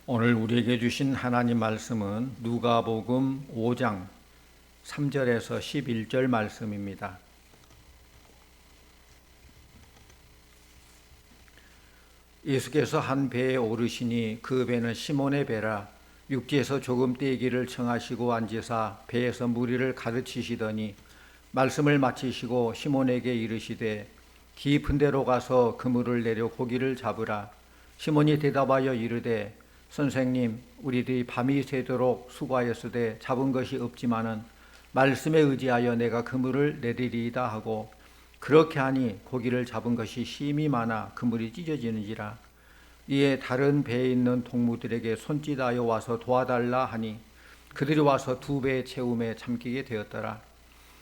오늘 우리에게 주신 하나님 말씀은 누가복음 5장 3절에서 11절 말씀입니다. 예수께서 한 배에 오르시니 그 배는 시몬의 배라. 육지에서 조금 떼기를 청하시고 앉으사 배에서 무리를 가르치시더니 말씀을 마치시고 시몬에게 이르시되 깊은 데로 가서 그물을 내려 고기를 잡으라. 시몬이 대답하여 이르되 선생님, 우리들이 밤이 새도록 수고하였으되 잡은 것이 없지만은 말씀에 의지하여 내가 그물을 내리리이다 하고, 그렇게 하니 고기를 잡은 것이 심히 많아 그물이 찢어지는지라. 이에 다른 배에 있는 동무들에게 손짓하여 와서 도와달라 하니 그들이 와서 두 배의 채움에 참기게 되었더라.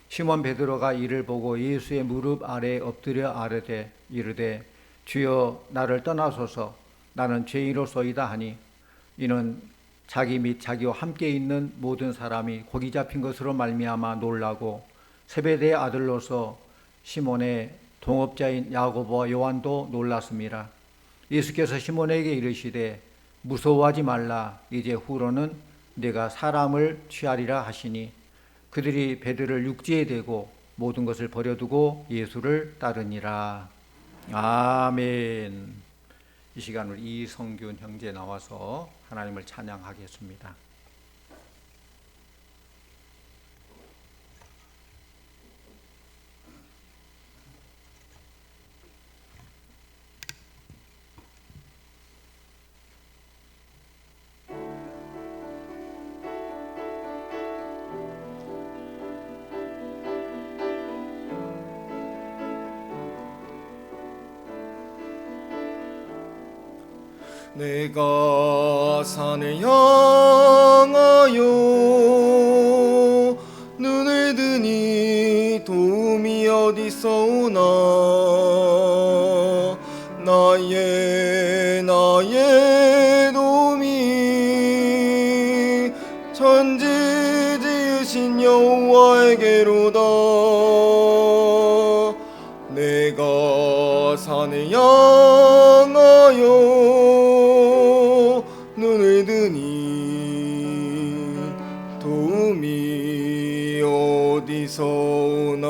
시몬 베드로가 이를 보고 예수의 무릎 아래에 엎드려 아뢰되 이르되 주여, 나를 떠나소서, 나는 죄인으로소이다 하니, 이는 자기 및 자기와 함께 있는 모든 사람이 고기 잡힌 것으로 말미암아 놀라고 세베대의 아들로서 시몬의 동업자인 야고보와 요한도 놀랐습니다. 예수께서 시몬에게 이르시되 무서워하지 말라. 이제 후로는 네가 사람을 취하리라 하시니, 그들이 배들을 육지에 대고 모든 것을 버려두고 예수를 따르니라. 아멘. 이 시간 우리 이성균 형제 나와서 하나님을 찬양하겠습니다. 내가 산을 향하여 눈을 드니 도움이 어디서 오나. 나의 도움이 천지 지으신 여호와에게로다. 내가 산을 향하여 눈을 드니 도움이 어디서 오나.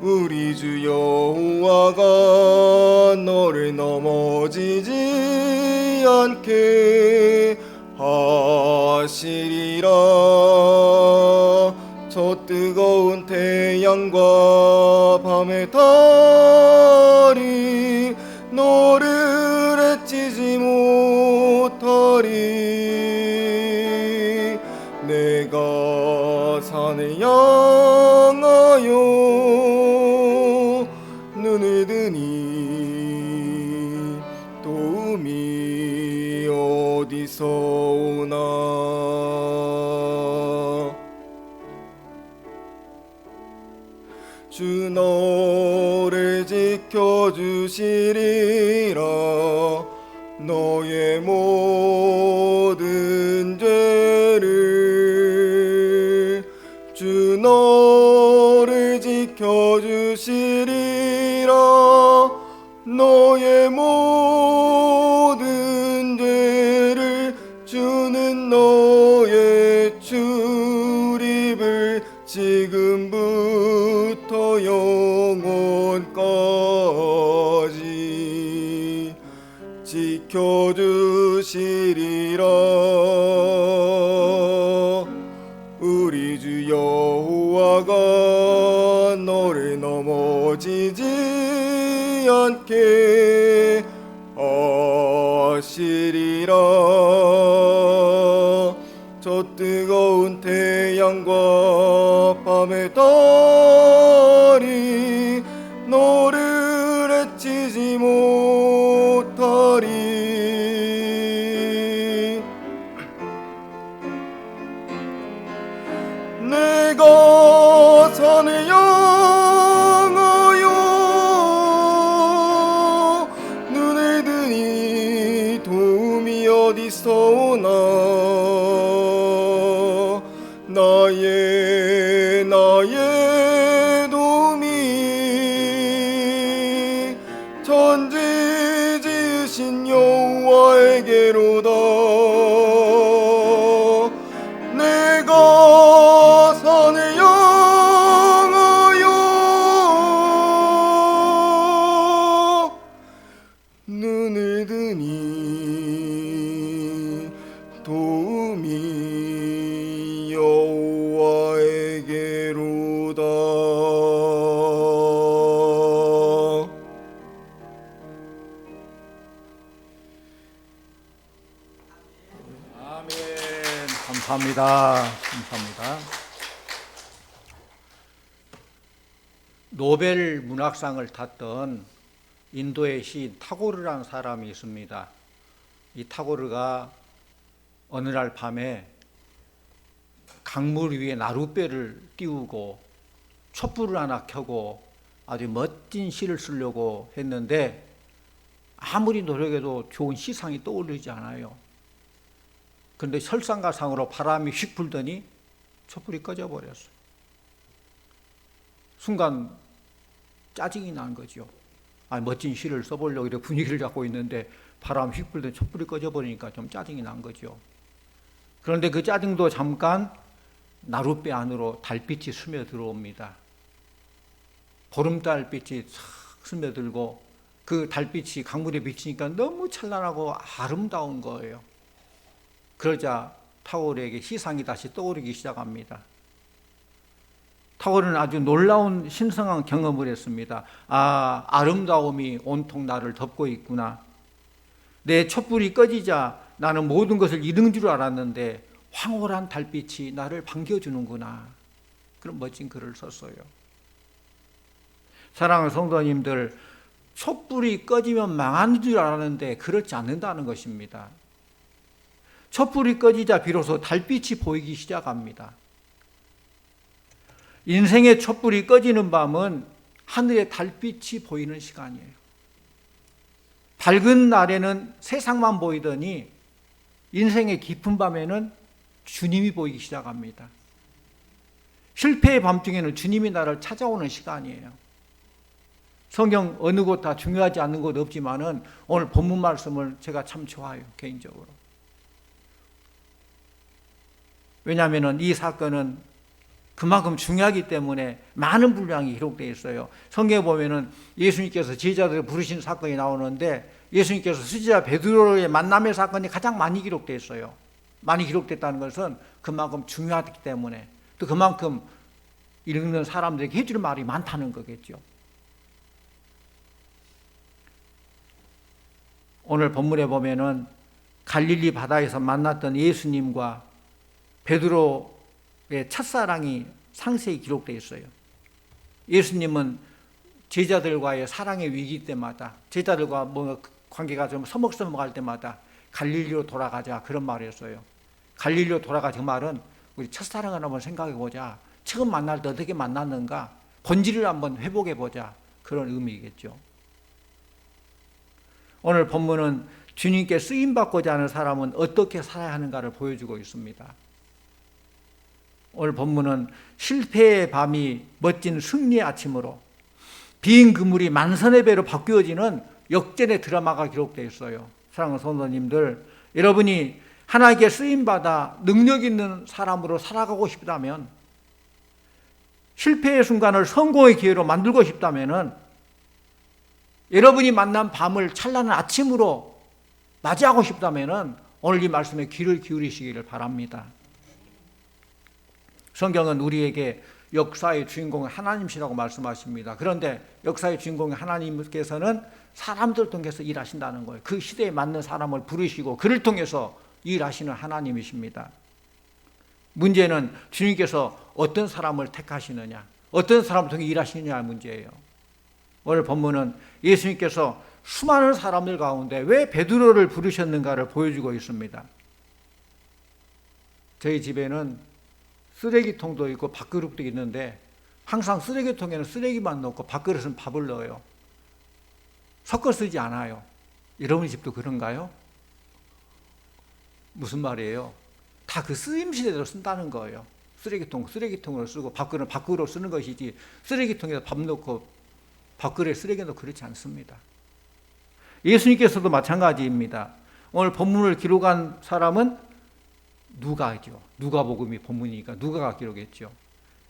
우리 주 여호와가 너를 넘어지지 않게 하시리라. 저 뜨거운 태양과 밤의 달이 너를 해치지 못하리. 내가 산을 향하여 눈을 드니 도움이 어디서 오나. 주 너를 지켜주시리라. 너의 모든 죄를 주 너를 지켜주시리라. 너의 모든 죄를 주는 너의 출입을 지금부터 영원까지 지켜주시리라. 우리 주 여호와가 너를 넘어지지 않게 하시리라. 저 뜨거운 태양과 밤의 달이 너를 해치지 못하리. 내가 산을 향하여 눈을 드니 도움이 어디서 오나. 나의 도움이 감사합니다. 감사합니다. 노벨 문학상을 탔던 인도의 시인 타고르라는 사람이 있습니다. 이 타고르가 어느 날 밤에 강물 위에 나룻배를 띄우고 촛불을 하나 켜고 아주 멋진 시를 쓰려고 했는데 아무리 노력해도 좋은 시상이 떠오르지 않아요. 그런데 설상가상으로 바람이 휙 불더니 촛불이 꺼져버렸어요. 순간 짜증이 난 거죠. 멋진 시를 써보려고 이렇게 분위기를 잡고 있는데 바람 휙 불더니 촛불이 꺼져버리니까 좀 짜증이 난 거죠. 그런데 그 짜증도 잠깐 나룻배 안으로 달빛이 스며들어옵니다. 보름달빛이 싹 스며들고 그 달빛이 강물에 비치니까 너무 찬란하고 아름다운 거예요. 그러자 타고르에게 시상이 다시 떠오르기 시작합니다. 타고르는 아주 놀라운 신성한 경험을 했습니다. 아름다움이 온통 나를 덮고 있구나. 내 촛불이 꺼지자 나는 모든 것을 잃은 줄 알았는데 황홀한 달빛이 나를 반겨주는구나. 그런 멋진 글을 썼어요. 사랑하는 성도님들, 촛불이 꺼지면 망하는 줄 알았는데 그렇지 않는다는 것입니다. 촛불이 꺼지자 비로소 달빛이 보이기 시작합니다. 인생의 촛불이 꺼지는 밤은 하늘에 달빛이 보이는 시간이에요. 밝은 날에는 세상만 보이더니 인생의 깊은 밤에는 주님이 보이기 시작합니다. 실패의 밤중에는 주님이 나를 찾아오는 시간이에요. 성경 어느 곳 다 중요하지 않는 곳 없지만은 오늘 본문 말씀을 제가 참 좋아해요, 개인적으로. 왜냐하면 이 사건은 그만큼 중요하기 때문에 많은 분량이 기록되어 있어요. 성경에 보면은 예수님께서 제자들을 부르신 사건이 나오는데 예수님께서 수제자 베드로의 만남의 사건이 가장 많이 기록되어 있어요. 많이 기록됐다는 것은 그만큼 중요하기 때문에 또 그만큼 읽는 사람들에게 해줄 말이 많다는 거겠죠. 오늘 본문에 보면은 갈릴리 바다에서 만났던 예수님과 베드로의 첫사랑이 상세히 기록되어 있어요. 예수님은 제자들과의 사랑의 위기 때마다 제자들과 뭔가 관계가 좀 서먹서먹할 때마다 갈릴리로 돌아가자 그런 말을 했어요. 갈릴리로 돌아가자 그 말은 우리 첫사랑을 한번 생각해 보자. 처음 만날 때 어떻게 만났는가 본질을 한번 회복해 보자 그런 의미겠죠. 오늘 본문은 주님께 쓰임받고자 하는 사람은 어떻게 살아야 하는가를 보여주고 있습니다. 오늘 본문은 실패의 밤이 멋진 승리의 아침으로 빈 그물이 만선의 배로 바뀌어지는 역전의 드라마가 기록되어 있어요. 사랑하는 성도님들, 여러분이 하나님께 쓰임받아 능력 있는 사람으로 살아가고 싶다면, 실패의 순간을 성공의 기회로 만들고 싶다면 여러분이 만난 밤을 찬란한 아침으로 맞이하고 싶다면 오늘 이 말씀에 귀를 기울이시기를 바랍니다. 성경은 우리에게 역사의 주인공은 하나님이시라고 말씀하십니다. 그런데 역사의 주인공인 하나님께서는 사람들을 통해서 일하신다는 거예요. 그 시대에 맞는 사람을 부르시고 그를 통해서 일하시는 하나님이십니다. 문제는 주님께서 어떤 사람을 택하시느냐, 어떤 사람을 통해 일하시느냐의 문제예요. 오늘 본문은 예수님께서 수많은 사람들 가운데 왜 베드로를 부르셨는가를 보여주고 있습니다. 저희 집에는 쓰레기통도 있고 밥그릇도 있는데 항상 쓰레기통에는 쓰레기만 넣고 밥그릇은 밥을 넣어요. 섞어 쓰지 않아요. 여러분 집도 그런가요? 무슨 말이에요? 다 그 쓰임새대로 쓴다는 거예요. 쓰레기통으로 쓰고 밥그릇은 밥그릇으로 쓰는 것이지 쓰레기통에서 밥 넣고 밥그릇에 쓰레기 넣고 그렇지 않습니다. 예수님께서도 마찬가지입니다. 오늘 본문을 기록한 사람은 누가죠. 누가복음이 본문이니까 누가가 기록했죠.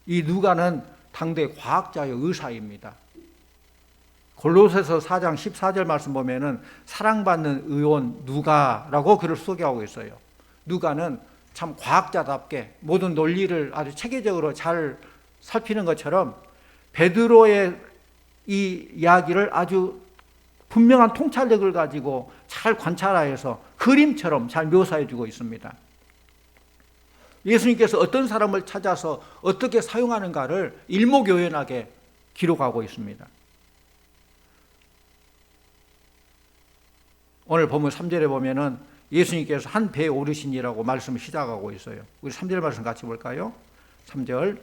이 누가는 당대 과학자의 의사입니다. 골로새서 4장 14절 말씀 보면은 사랑받는 의원 누가라고 그를 소개하고 있어요. 누가는 참 과학자답게 모든 논리를 아주 체계적으로 잘 살피는 것처럼 베드로의 이 이야기를 아주 분명한 통찰력을 가지고 잘 관찰하여서 그림처럼 잘 묘사해 주고 있습니다. 예수님께서 어떤 사람을 찾아서 어떻게 사용하는가를 일목요연하게 기록하고 있습니다. 오늘 보면 3절에 보면은 예수님께서 한 배에 오르시니라고 말씀을 시작하고 있어요. 우리 3절 말씀 같이 볼까요? 3절.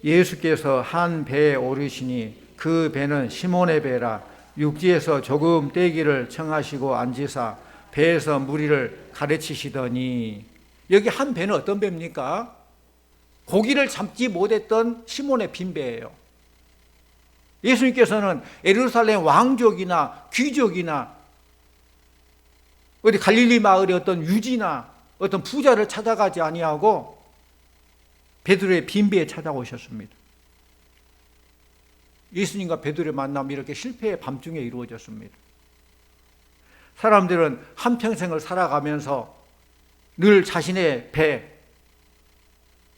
예수께서 한 배에 오르시니 그 배는 시몬의 배라. 육지에서 조금 떼기를 청하시고 앉으사 배에서 무리를 가르치시더니. 여기 한 배는 어떤 배입니까? 고기를 잡지 못했던 시몬의 빈 배예요. 예수님께서는 예루살렘 왕족이나 귀족이나 어디 갈릴리 마을의 어떤 유지나 어떤 부자를 찾아가지 아니하고 베드로의 빈 배에 찾아오셨습니다. 예수님과 베드로의 만남이 이렇게 실패의 밤중에 이루어졌습니다. 사람들은 한평생을 살아가면서 늘 자신의 배,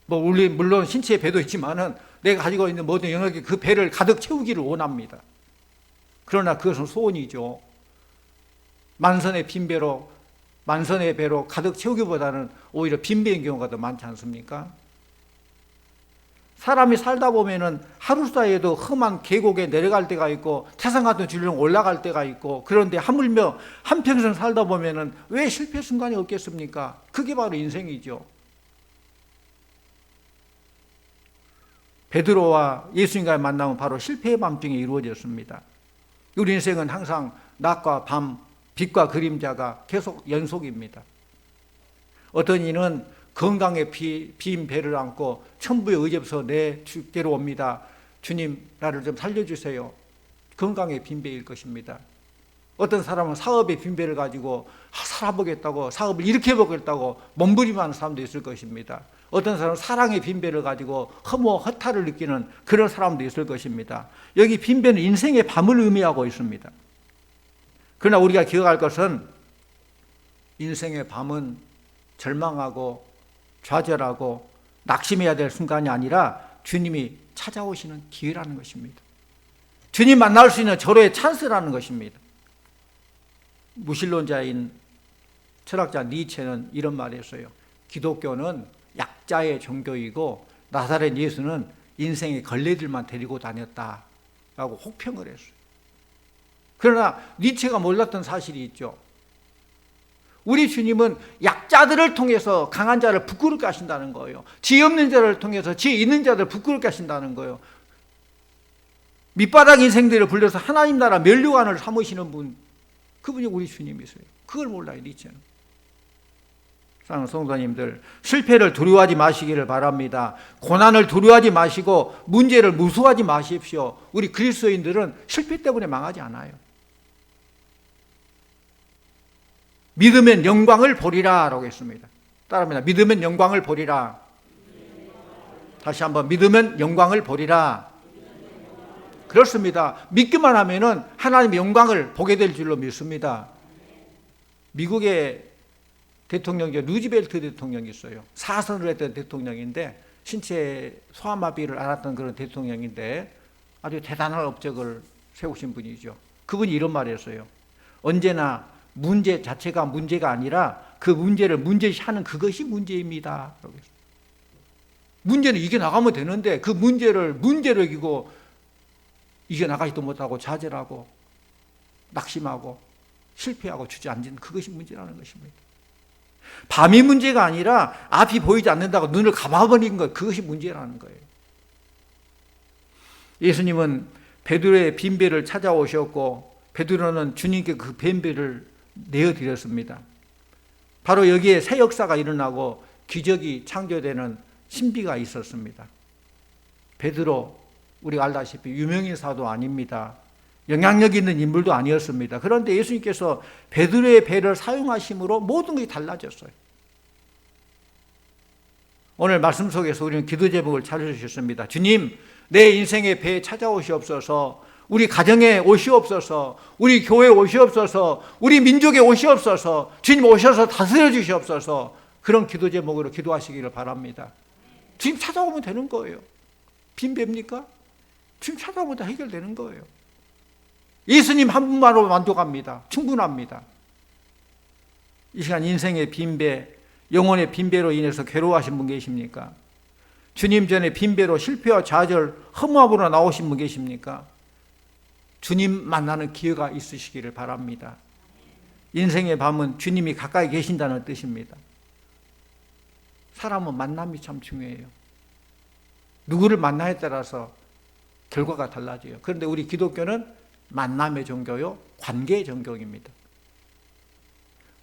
물론 신체의 배도 있지만은 내가 가지고 있는 모든 영역이 그 배를 가득 채우기를 원합니다. 그러나 그것은 소원이죠. 만선의 배로 가득 채우기보다는 오히려 빈 배인 경우가 더 많지 않습니까? 사람이 살다 보면은 하루 사이에도 험한 계곡에 내려갈 때가 있고 태산 같은 줄로 올라갈 때가 있고, 그런데 하물며 한평생 살다 보면은 왜 실패 순간이 없겠습니까? 그게 바로 인생이죠. 베드로와 예수님과의 만남은 바로 실패의 밤중에 이루어졌습니다. 우리 인생은 항상 낮과 밤, 빛과 그림자가 계속 연속입니다. 어떤 이는 건강에 빈 배를 안고 천부의 의지에서 내 주께로 옵니다. 주님, 나를 좀 살려주세요. 건강에 빈 배일 것입니다. 어떤 사람은 사업에 빈 배를 가지고 살아보겠다고, 사업을 일으켜보겠다고 몸부림하는 사람도 있을 것입니다. 어떤 사람은 사랑의 빈 배를 가지고 허탈을 느끼는 그런 사람도 있을 것입니다. 여기 빈 배는 인생의 밤을 의미하고 있습니다. 그러나 우리가 기억할 것은 인생의 밤은 절망하고 좌절하고 낙심해야 될 순간이 아니라 주님이 찾아오시는 기회라는 것입니다. 주님 만날 수 있는 절호의 찬스라는 것입니다. 무신론자인 철학자 니체는 이런 말을 했어요. 기독교는 약자의 종교이고 나사렛 예수는 인생의 걸레들만 데리고 다녔다라고 혹평을 했어요. 그러나 니체가 몰랐던 사실이 있죠. 우리 주님은 약자들을 통해서 강한 자를 부끄럽게 하신다는 거예요. 지혜 없는 자를 통해서 지혜 있는 자들을 부끄럽게 하신다는 거예요. 밑바닥 인생들을 불러서 하나님 나라 면류관을 삼으시는 분, 그분이 우리 주님이세요. 그걸 몰라요, 니체는. 사랑하는 성도님들, 실패를 두려워하지 마시기를 바랍니다. 고난을 두려워하지 마시고 문제를 무서워하지 마십시오. 우리 그리스도인들은 실패 때문에 망하지 않아요. 믿으면 영광을 보리라 라고 했습니다. 따라합니다. 믿으면 영광을 보리라. 다시 한번, 믿으면 영광을 보리라. 그렇습니다. 믿기만 하면은 하나님의 영광을 보게 될 줄로 믿습니다. 미국의 대통령이 루즈벨트 대통령이 있어요. 사선을 했던 대통령인데 신체 소아마비를 앓았던 그런 대통령인데 아주 대단한 업적을 세우신 분이죠. 그분이 이런 말을 했어요. 언제나 문제 자체가 문제가 아니라 그 문제를 문제시하는 그것이 문제입니다. 문제는 이겨나가면 되는데 그 문제를 문제로 이기고 이겨나가지도 못하고 좌절하고 낙심하고 실패하고 주저앉은 그것이 문제라는 것입니다. 밤이 문제가 아니라 앞이 보이지 않는다고 눈을 감아버린 것, 그것이 문제라는 거예요. 예수님은 베드로의 빈 배를 찾아오셨고 베드로는 주님께 그 빈 배를 내어드렸습니다. 바로 여기에 새 역사가 일어나고 기적이 창조되는 신비가 있었습니다. 베드로, 우리가 알다시피 유명인 사도 아닙니다. 영향력 있는 인물도 아니었습니다. 그런데 예수님께서 베드로의 배를 사용하심으로 모든 것이 달라졌어요. 오늘 말씀 속에서 우리는 기도 제목을 찾아주셨습니다. 주님, 내 인생의 배에 찾아오시옵소서. 우리 가정에 오시옵소서. 우리 교회에 오시옵소서. 우리 민족에 오시옵소서. 주님 오셔서 다스려 주시옵소서. 그런 기도 제목으로 기도하시기를 바랍니다. 주님 찾아오면 되는 거예요. 빈배입니까? 주님 찾아오면 다 해결되는 거예요. 예수님 한 분만으로 만족합니다. 충분합니다. 이 시간 인생의 빈배, 영혼의 빈배로 인해서 괴로워하신 분 계십니까? 주님 전에 빈배로 실패와 좌절, 허무함으로 나오신 분 계십니까? 주님 만나는 기회가 있으시기를 바랍니다. 인생의 밤은 주님이 가까이 계신다는 뜻입니다. 사람은 만남이 참 중요해요. 누구를 만나에 따라서 결과가 달라져요. 그런데 우리 기독교는 만남의 종교요, 관계의 종교입니다.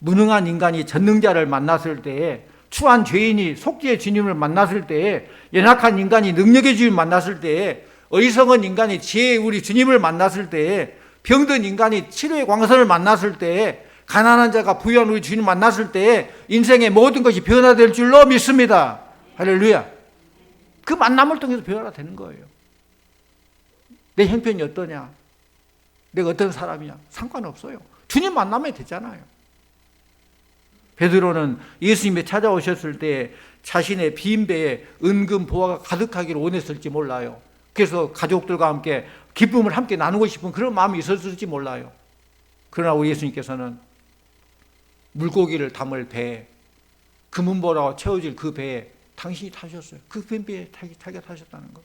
무능한 인간이 전능자를 만났을 때에, 추한 죄인이 속죄의 주님을 만났을 때에, 연약한 인간이 능력의 주님을 만났을 때에, 어리석은 인간이 지혜의 우리 주님을 만났을 때에, 병든 인간이 치료의 광선을 만났을 때에, 가난한 자가 부유한 우리 주님 만났을 때에 인생의 모든 것이 변화될 줄로 믿습니다. 할렐루야. 그 만남을 통해서 변화되는 거예요. 내 형편이 어떠냐, 내가 어떤 사람이냐 상관없어요. 주님 만나면 되잖아요. 베드로는 예수님이 찾아오셨을 때 자신의 빈배에 은금 보화가 가득하기를 원했을지 몰라요. 그래서 가족들과 함께 기쁨을 함께 나누고 싶은 그런 마음이 있었을지 몰라요. 그러나 우리 예수님께서는 물고기를 담을 배에, 금은보라고 채워질 그 배에 당신이 타셨어요. 그 빈배에 자기가 타셨다는 거.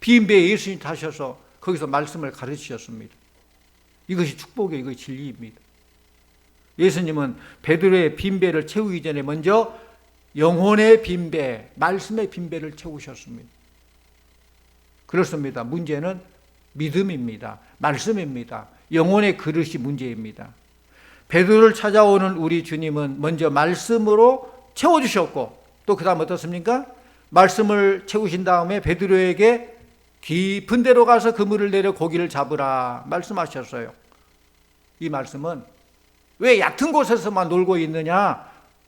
빈배에 예수님이 타셔서 거기서 말씀을 가르치셨습니다. 이것이 축복이에요. 이것이 진리입니다. 예수님은 베드로의 빈배를 채우기 전에 먼저 영혼의 빈배, 말씀의 빈배를 채우셨습니다. 그렇습니다. 문제는 믿음입니다. 말씀입니다. 영혼의 그릇이 문제입니다. 베드로를 찾아오는 우리 주님은 먼저 말씀으로 채워주셨고, 또 그 다음 어떻습니까? 말씀을 채우신 다음에 베드로에게 깊은 데로 가서 그물을 내려 고기를 잡으라 말씀하셨어요. 이 말씀은 왜 얕은 곳에서만 놀고 있느냐,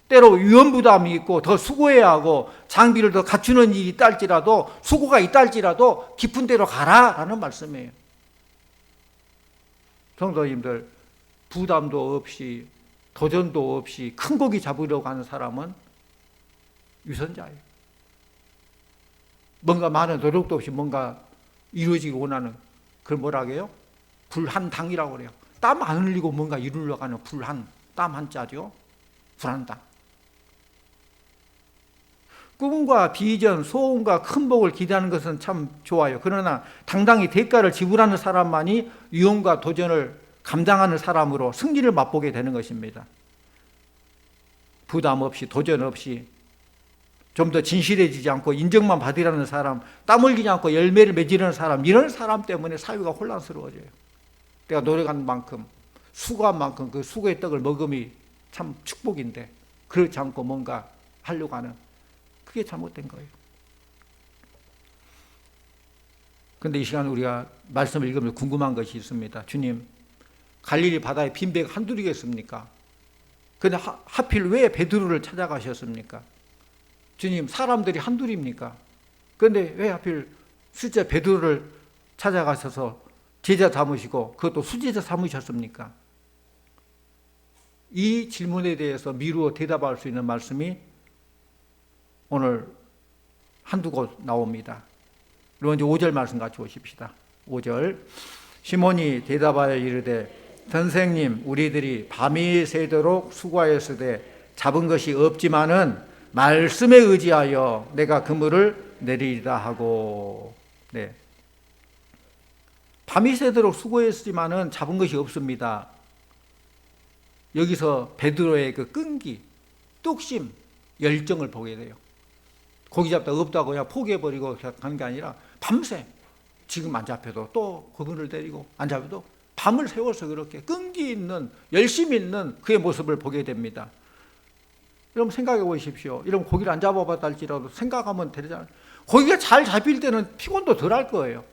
때로 위험부담이 있고 더 수고해야 하고 장비를 더 갖추는 일이 있다 할지라도, 수고가 있다 할지라도 깊은 데로 가라라는 말씀이에요. 성도님들, 부담도 없이 도전도 없이 큰 고기 잡으려고 하는 사람은 유선자예요. 뭔가 많은 노력도 없이 뭔가 이루어지기 원하는, 그걸 뭐라고 해요? 불한당이라고 그래요. 땀 안 흘리고 뭔가 이루려고 하는 불한, 땀 한자죠. 불한당. 꿈과 비전, 소원과 큰 복을 기대하는 것은 참 좋아요. 그러나 당당히 대가를 지불하는 사람만이 위험과 도전을 감당하는 사람으로 승리를 맛보게 되는 것입니다. 부담 없이, 도전 없이, 좀 더 진실해지지 않고 인정만 받으려는 사람, 땀 흘리지 않고 열매를 맺으려는 사람, 이런 사람 때문에 사회가 혼란스러워져요. 내가 노력한 만큼, 수고한 만큼 그 수고의 떡을 먹음이 참 축복인데, 그렇지 않고 뭔가 하려고 하는, 그게 잘못된 거예요. 그런데 이 시간 우리가 말씀을 읽으면서 궁금한 것이 있습니다. 주님, 갈릴리 바다에 빈배가 한둘이겠습니까? 그런데 하필 왜 베드로를 찾아가셨습니까? 주님, 사람들이 한둘입니까? 그런데 왜 하필 실제 베드로를 찾아가셔서 제자 삼으시고 그것도 수제자 삼으셨습니까? 이 질문에 대해서 미루어 대답할 수 있는 말씀이 오늘 한두 곳 나옵니다. 먼저 5절 말씀 같이 보십시다. 5절. 시몬이 대답하여 이르되 선생님, 우리들이 밤이 새도록 수고하였으되 잡은 것이 없지만은 말씀에 의지하여 내가 그물을 내리리라 하고. 네. 밤이 새도록 수고했지만은 잡은 것이 없습니다. 여기서 베드로의 그 끈기, 뚝심, 열정을 보게 돼요. 고기 잡다 없다고 그냥 포기해버리고 가는 게 아니라 밤새, 지금 안 잡혀도 또 그분을 데리고, 안 잡혀도 밤을 새워서 그렇게 끈기 있는, 열심 있는 그의 모습을 보게 됩니다. 여러분 생각해 보십시오. 이러면 고기를 안 잡아봤다 할지라도 생각하면 되잖아요. 고기가 잘 잡힐 때는 피곤도 덜 할 거예요.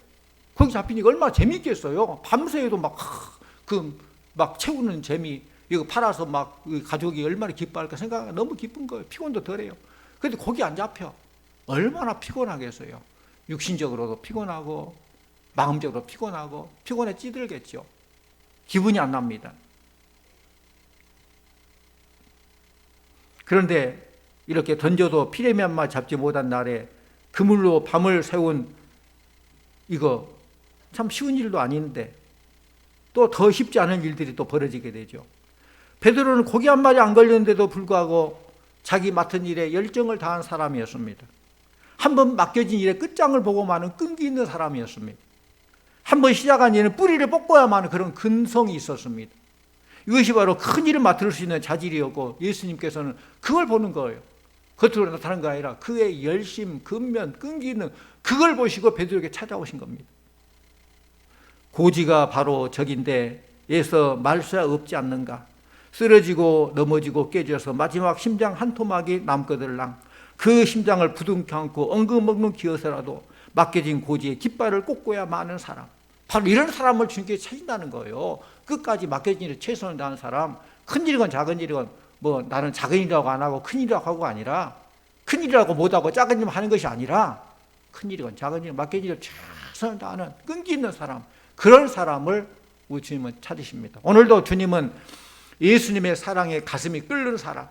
고기 잡히니까 얼마나 재밌겠어요. 밤새도 막 채우는 재미, 이거 팔아서 막 가족이 얼마나 기뻐할까 생각하면 너무 기쁜 거예요. 피곤도 덜해요. 그런데 고기 안 잡혀. 얼마나 피곤하겠어요. 육신적으로도 피곤하고 마음적으로 피곤하고 피곤에 찌들겠죠. 기분이 안 납니다. 그런데 이렇게 던져도 피레미 한 마리 잡지 못한 날에 그물로 밤을 새운 이거 참 쉬운 일도 아닌데 또 더 쉽지 않은 일들이 또 벌어지게 되죠. 베드로는 고기 한 마리 안 걸렸는데도 불구하고 자기 맡은 일에 열정을 다한 사람이었습니다. 한번 맡겨진 일의 끝장을 보고만은 끈기 있는 사람이었습니다. 한번 시작한 일은 뿌리를 뽑고야만 그런 근성이 있었습니다. 이것이 바로 큰 일을 맡을 수 있는 자질이었고, 예수님께서는 그걸 보는 거예요. 겉으로 나타나는 거 아니라 그의 열심, 근면, 끈기 있는 그걸 보시고 베드로에게 찾아오신 겁니다. 고지가 바로 적인데 에서 말수야 없지 않는가. 쓰러지고 넘어지고 깨져서 마지막 심장 한 토막이 남거들랑 그 심장을 부둥켜 안고 엉금엉금 기어서라도 맡겨진 고지에 깃발을 꽂고야 마는 사람, 바로 이런 사람을 주님께 찾는다는 거예요. 끝까지 맡겨진 일에 최선을 다하는 사람, 큰 일이건 작은 일이건 뭐 나는 작은 일이라고 안 하고 큰 일이라고 하고 아니라, 큰 일이라고 못하고 작은 일 하는 것이 아니라 큰 일이건 작은 일 맡겨진 일에 최선을 다하는 끈기 있는 사람, 그런 사람을 우리 주님은 찾으십니다. 오늘도 주님은 예수님의 사랑에 가슴이 끓는 사람,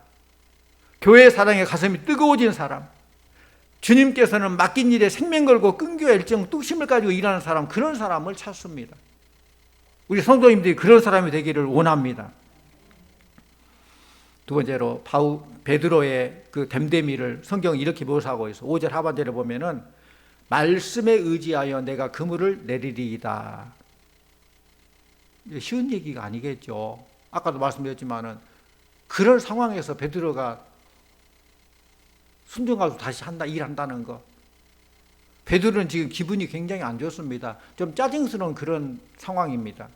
교회의 사랑에 가슴이 뜨거워진 사람, 주님께서는 맡긴 일에 생명 걸고 끈기와 열정, 뚝심을 가지고 일하는 사람, 그런 사람을 찾습니다. 우리 성도님들이 그런 사람이 되기를 원합니다. 두 번째로 베드로의 그 됨됨이를 성경이 이렇게 묘사하고 있어. 5절 하반절에 보면은 말씀에 의지하여 내가 그물을 내리리이다. 쉬운 얘기가 아니겠죠. 아까도 말씀드렸지만은 그런 상황에서 베드로가 순종하고 다시 일한다는 거. 베드로는 지금 기분이 굉장히 안 좋습니다. 좀 짜증스러운 그런 상황입니다.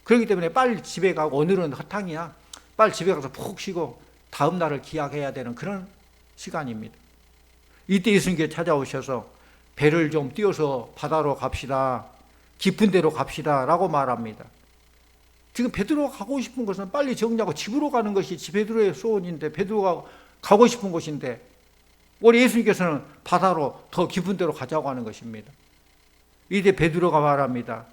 그렇기 때문에 빨리 집에 가고, 오늘은 허탕이야, 빨리 집에 가서 푹 쉬고 다음 날을 기약해야 되는 그런 시간입니다. 이때 예수님께 찾아오셔서 배를 좀 띄워서 바다로 갑시다, 깊은 데로 갑시다 라고 말합니다. 지금 베드로가 가고 싶은 것은 빨리 정리하고 집으로 가는 것이 베드로의 소원인데, 베드로가 가고 싶은 곳인데, 우리 예수님께서는 바다로 더 깊은 데로 가자고 하는 것입니다. 이때 베드로가 말합니다.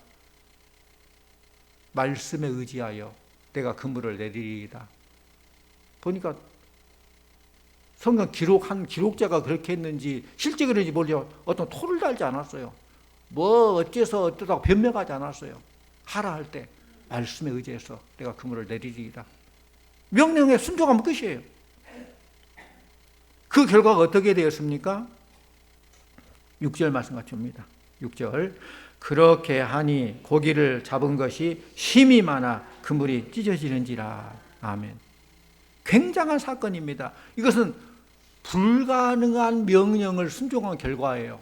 말씀에 의지하여 내가 그물을 내리리이다. 보니까 성경 기록한 기록자가 그렇게 했는지 실제 그런지 모르죠. 어떤 토를 달지 않았어요. 뭐 어째서 어쩌다고 변명하지 않았어요. 하라 할 때 말씀에 의지해서 내가 그물을 내리리이다. 명령에 순종하면 끝이에요. 그 결과가 어떻게 되었습니까? 6절 말씀 같이 옵니다. 6절. 그렇게 하니 고기를 잡은 것이 힘이 많아 그물이 찢어지는지라. 아멘. 굉장한 사건입니다. 이것은 불가능한 명령을 순종한 결과예요.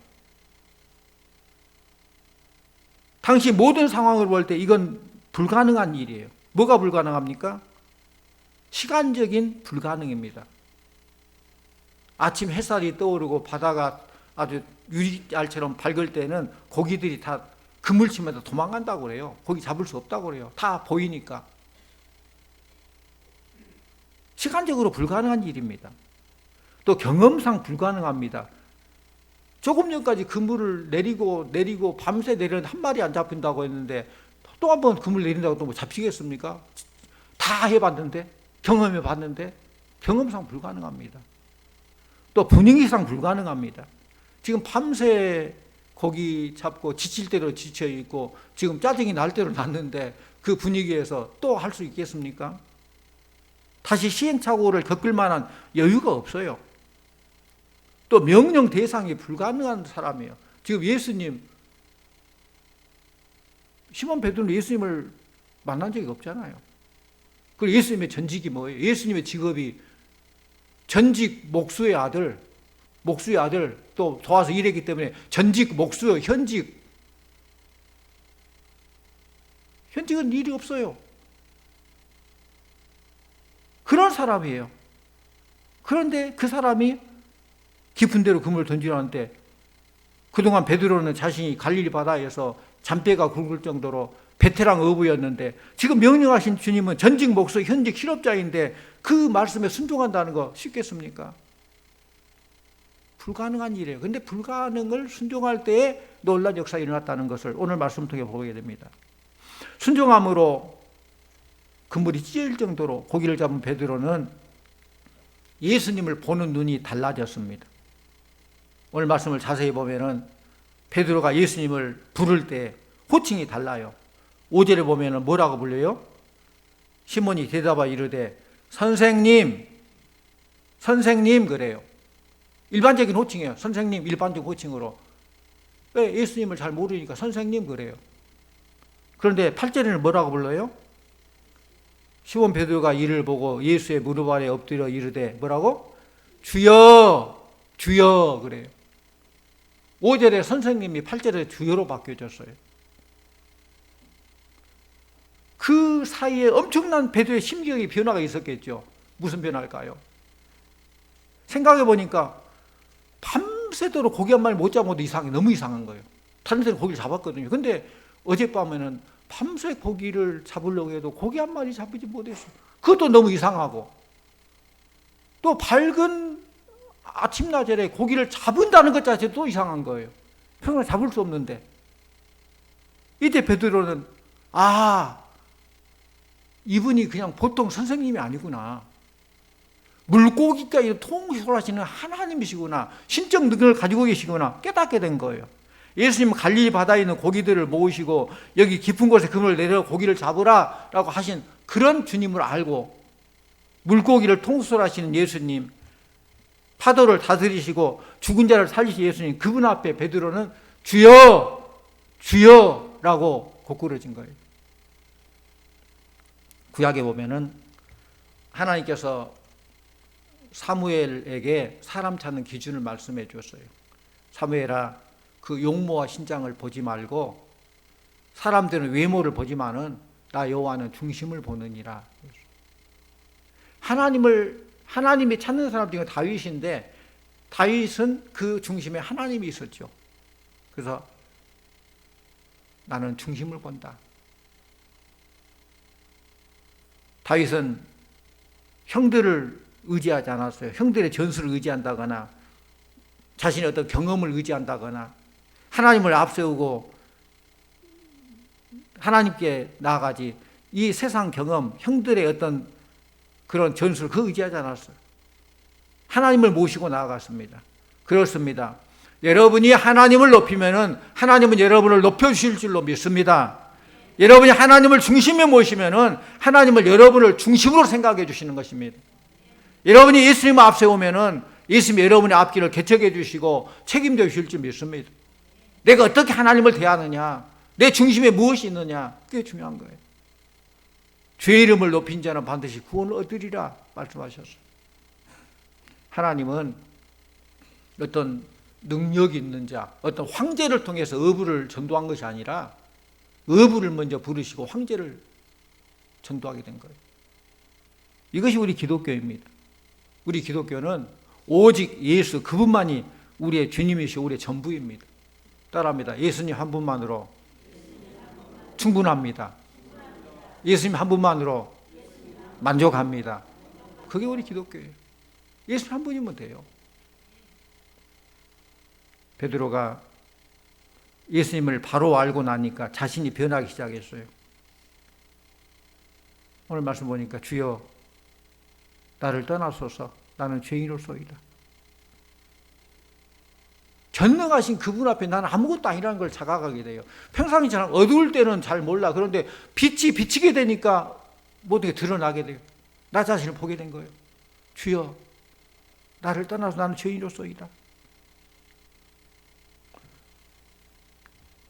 당시 모든 상황을 볼 때 이건 불가능한 일이에요. 뭐가 불가능합니까? 시간적인 불가능입니다. 아침 햇살이 떠오르고 바다가 아주 유리알처럼 밝을 때는 고기들이 다 그물 치면서 도망간다고 그래요. 고기 잡을 수 없다고 그래요. 다 보이니까. 시간적으로 불가능한 일입니다. 또 경험상 불가능합니다. 조금 전까지 그물을 내리고 밤새 내리는데 한 마리 안 잡힌다고 했는데 또 한 번 그물 내린다고 또 뭐 잡히겠습니까? 다 해봤는데, 경험해 봤는데 경험상 불가능합니다. 또 분위기상 불가능합니다. 지금 밤새 고기 잡고 지칠 대로 지쳐 있고 지금 짜증이 날 대로 났는데 그 분위기에서 또 할 수 있겠습니까? 다시 시행착오를 겪을 만한 여유가 없어요. 또 명령 대상이 불가능한 사람이에요. 지금 예수님, 시몬 베드로는 예수님을 만난 적이 없잖아요. 그리고 예수님의 전직이 뭐예요? 예수님의 직업이 전직 목수의 아들, 또 도와서 일했기 때문에 전직 목수, 현직은 일이 없어요. 그런 사람이에요. 그런데 그 사람이 깊은 데로 그물을 던지려는데, 그동안 베드로는 자신이 갈릴리 바다에서 잔뼈가 굵을 정도로 베테랑 어부였는데 지금 명령하신 주님은 전직 목수, 현직 실업자인데 그 말씀에 순종한다는 거 쉽겠습니까? 불가능한 일이에요. 그런데 불가능을 순종할 때에 놀라운 역사가 일어났다는 것을 오늘 말씀 통해 보게 됩니다. 순종함으로 그물이 찢어질 정도로 고기를 잡은 베드로는 예수님을 보는 눈이 달라졌습니다. 오늘 말씀을 자세히 보면은 베드로가 예수님을 부를 때 호칭이 달라요. 5절에 보면은 뭐라고 불려요? 시몬이 대답하여 이르되 선생님, 선생님 그래요. 일반적인 호칭이에요. 선생님 일반적 호칭으로. 왜? 예수님을 잘 모르니까 선생님 그래요. 그런데 8절에는 뭐라고 불러요? 시몬 베드로가 이를 보고 예수의 무릎 아래 엎드려 이르되 뭐라고? 주여 주여 그래요. 5절에 선생님이 8절에 주여로 바뀌어졌어요. 그 사이에 엄청난 베드로의 심경의 변화가 있었겠죠. 무슨 변화일까요? 생각해 보니까 밤새도록 고기 한 마리 못 잡은 것도 이상해. 너무 이상한 거예요. 다른 데는 고기를 잡았거든요. 근데 어젯밤에는 밤새 고기를 잡으려고 해도 고기 한 마리 잡지 못했어요. 그것도 너무 이상하고, 또 밝은 아침나절에 고기를 잡은다는 것 자체도 또 이상한 거예요. 평생 잡을 수 없는데. 이때 베드로는 이분이 그냥 보통 선생님이 아니구나. 물고기까지 통솔하시는 하나님이시구나. 신적 능력을 가지고 계시구나 깨닫게 된 거예요. 예수님은 갈릴리 바다에 있는 고기들을 모으시고 여기 깊은 곳에 그물 내려 고기를 잡으라 라고 하신 그런 주님을 알고, 물고기를 통솔하시는 예수님, 파도를 다스리시고 죽은 자를 살리신 예수님, 그분 앞에 베드로는 주여 주여 라고 고꾸러진 거예요. 구약에 보면은 하나님께서 사무엘에게 사람 찾는 기준을 말씀해 주었어요. 사무엘아, 그 용모와 신장을 보지 말고 사람들은 외모를 보지만은 나 여호와는 중심을 보느니라. 하나님이 찾는 사람 중에 다윗인데, 다윗은 그 중심에 하나님이 있었죠. 그래서 나는 중심을 본다. 다윗은 형들을 의지하지 않았어요. 형들의 전술을 의지한다거나 자신의 어떤 경험을 의지한다거나 하나님을 앞세우고 하나님께 나아가지, 이 세상 경험, 형들의 어떤 그런 전술, 그 의지하지 않았어요. 하나님을 모시고 나아갔습니다. 그렇습니다. 여러분이 하나님을 높이면은 하나님은 여러분을 높여주실 줄로 믿습니다. 여러분이 하나님을 중심에 모시면은 하나님을 여러분을 중심으로 생각해 주시는 것입니다. 여러분이 예수님을 앞세우면은 예수님이 여러분의 앞길을 개척해 주시고 책임져 주실 줄 믿습니다. 내가 어떻게 하나님을 대하느냐, 내 중심에 무엇이 있느냐, 그게 중요한 거예요. 주의 이름을 높인 자는 반드시 구원을 얻으리라 말씀하셨어요. 하나님은 어떤 능력이 있는 자, 어떤 황제를 통해서 어부를 전도한 것이 아니라 어부를 먼저 부르시고 황제를 전도하게 된 거예요. 이것이 우리 기독교입니다. 우리 기독교는 오직 예수, 그분만이 우리의 주님이시고 우리의 전부입니다. 따라합니다. 예수님 한 분만으로 충분합니다. 예수님 한 분만으로 만족합니다. 그게 우리 기독교예요. 예수님 한 분이면 돼요. 베드로가 예수님을 바로 알고 나니까 자신이 변하기 시작했어요. 오늘 말씀 보니까 주여 나를 떠나소서, 나는 죄인으로소이다. 전능하신 그분 앞에 나는 아무것도 아니라는 걸 자각하게 돼요. 평상시처럼 어두울 때는 잘 몰라. 그런데 빛이 비치게 되니까 모든 게 드러나게 돼요. 나 자신을 보게 된 거예요. 주여 나를 떠나서 나는 죄인으로소이다.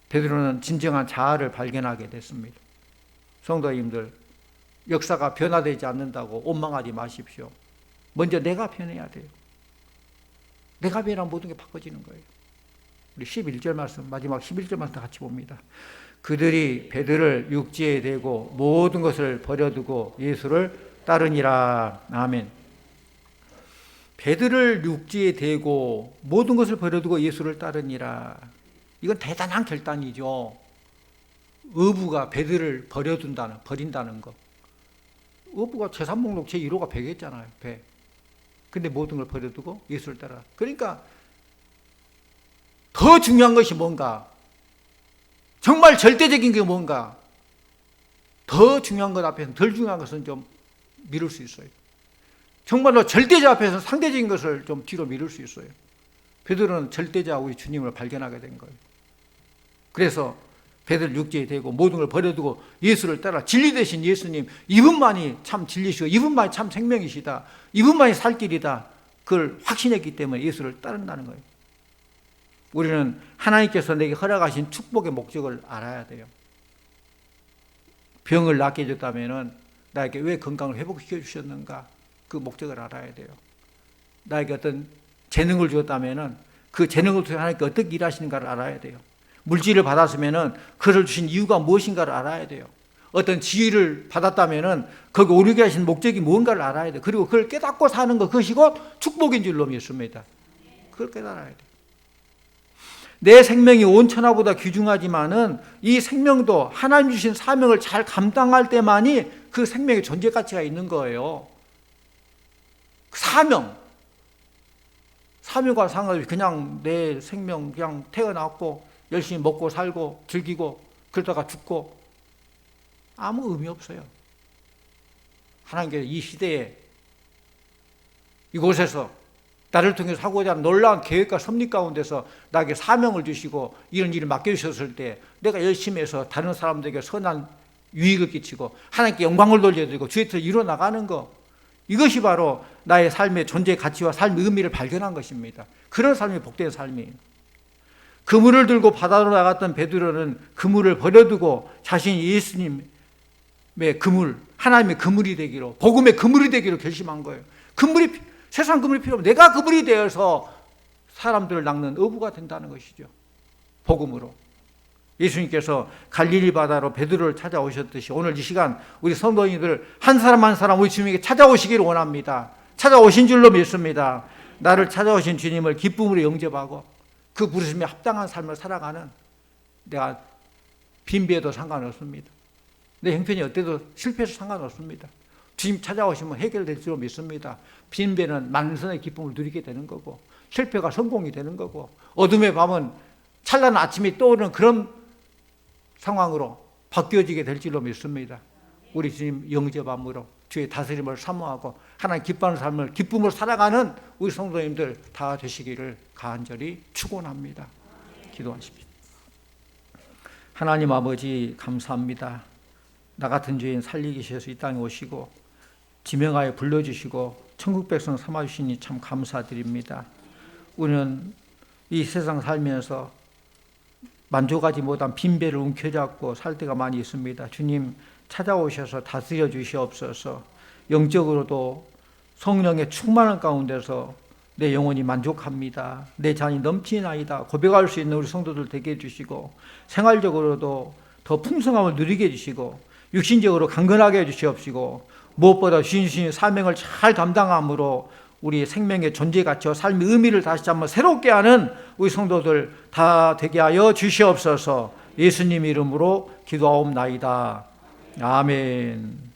베드로는 진정한 자아를 발견하게 됐습니다. 성도님들, 역사가 변화되지 않는다고 원망하지 마십시오. 먼저 내가 변해야 돼요. 내가 변하면 모든 게 바꿔지는 거예요. 우리 11절 말씀, 마지막 11절 말씀 같이 봅니다. 그들이 베드로를 육지에 대고 모든 것을 버려두고 예수를 따르니라. 아멘. 베드로를 육지에 대고 모든 것을 버려두고 예수를 따르니라. 이건 대단한 결단이죠. 어부가 베드로를 버린다는 거. 어부가 재산 목록 제1호가 배겠잖아요. 배. 근데 모든 걸 버려두고 예수를 따라. 그러니까 더 중요한 것이 뭔가, 정말 절대적인 게 뭔가, 더 중요한 것 앞에서는 덜 중요한 것은 좀 미룰 수 있어요. 정말로 절대자 앞에서 상대적인 것을 좀 뒤로 미룰 수 있어요. 베드로는 절대자 우리 주님을 발견하게 된 거예요. 그래서 베드로 육지에 대고 모든 걸 버려두고 예수를 따라, 진리 되신 예수님, 이분만이 참 진리시고 이분만이 참 생명이시다, 이분만이 살 길이다, 그걸 확신했기 때문에 예수를 따른다는 거예요. 우리는 하나님께서 내게 허락하신 축복의 목적을 알아야 돼요. 병을 낫게 해줬다면 나에게 왜 건강을 회복시켜 주셨는가, 그 목적을 알아야 돼요. 나에게 어떤 재능을 주었다면 그 재능을 통해 하나님께 어떻게 일하시는가를 알아야 돼요. 물질을 받았으면 그를 주신 이유가 무엇인가를 알아야 돼요. 어떤 지위를 받았다면 거기 오르게 하신 목적이 무언가를 알아야 돼요. 그리고 그걸 깨닫고 사는 것, 그것이 곧 축복인 줄로 믿습니다. 그걸 깨달아야 돼요. 내 생명이 온 천하보다 귀중하지만은 이 생명도 하나님 주신 사명을 잘 감당할 때만이 그 생명의 존재 가치가 있는 거예요. 사명과 상관없이 그냥 내 생명 그냥 태어났고 열심히 먹고 살고 즐기고 그러다가 죽고 아무 의미 없어요. 하나님께서 이 시대에 이곳에서 나를 통해서 하고자 하는 놀라운 계획과 섭리 가운데서 나에게 사명을 주시고 이런 일을 맡겨주셨을 때 내가 열심히 해서 다른 사람들에게 선한 유익을 끼치고 하나님께 영광을 돌려드리고 주의 뜻을 이루어나가는 것, 이것이 바로 나의 삶의 존재 가치와 삶의 의미를 발견한 것입니다. 그런 삶이 복된 삶이에요. 그물을 들고 바다로 나갔던 베드로는 그물을 버려두고 자신이 예수님의 그물, 하나님의 그물이 되기로, 복음의 그물이 되기로 결심한 거예요. 세상 그물이 필요 없고 내가 그물이 되어서 사람들을 낚는 어부가 된다는 것이죠. 복음으로. 예수님께서 갈릴리 바다로 베드로를 찾아오셨듯이 오늘 이 시간 우리 성도님들 한 사람 한 사람 우리 주님에게 찾아오시기를 원합니다. 찾아오신 줄로 믿습니다. 나를 찾아오신 주님을 기쁨으로 영접하고 그 부르심에 합당한 삶을 살아가는, 내가 빈배도 상관없습니다. 내 형편이 어때도 실패해도 상관없습니다. 주님 찾아오시면 해결될 줄 믿습니다. 빈배는 만선의 기쁨을 누리게 되는 거고 실패가 성공이 되는 거고 어둠의 밤은 찬란한 아침이 떠오르는 그런 상황으로 바뀌어지게 될 줄로 믿습니다. 우리 주님 영접함으로 주의 다스림을 사모하고 하나님 기뻐하는 삶을 기쁨으로 살아가는 우리 성도님들 다 되시기를 간절히 축원합니다. 기도하십시오. 하나님 아버지 감사합니다. 나 같은 죄인 살리기 위해서 이 땅에 오시고 지명하여 불러주시고 천국 백성 삼아주시니 참 감사드립니다. 우리는 이 세상 살면서 만족하지 못한 빈배를 움켜잡고 살 때가 많이 있습니다. 주님 찾아오셔서 다스려 주시옵소서. 영적으로도 성령의 충만한 가운데서 내 영혼이 만족합니다, 내 잔이 넘치나이다 고백할 수 있는 우리 성도들 되게 해주시고 생활적으로도 더 풍성함을 누리게 해주시고 육신적으로 강건하게 해주시옵시고 무엇보다 주신 사명을 잘 감당함으로 우리 생명의 존재 가치와 삶의 의미를 다시 한번 새롭게 하는 우리 성도들 다 되게 하여 주시옵소서. 예수님 이름으로 기도하옵나이다. 아멘.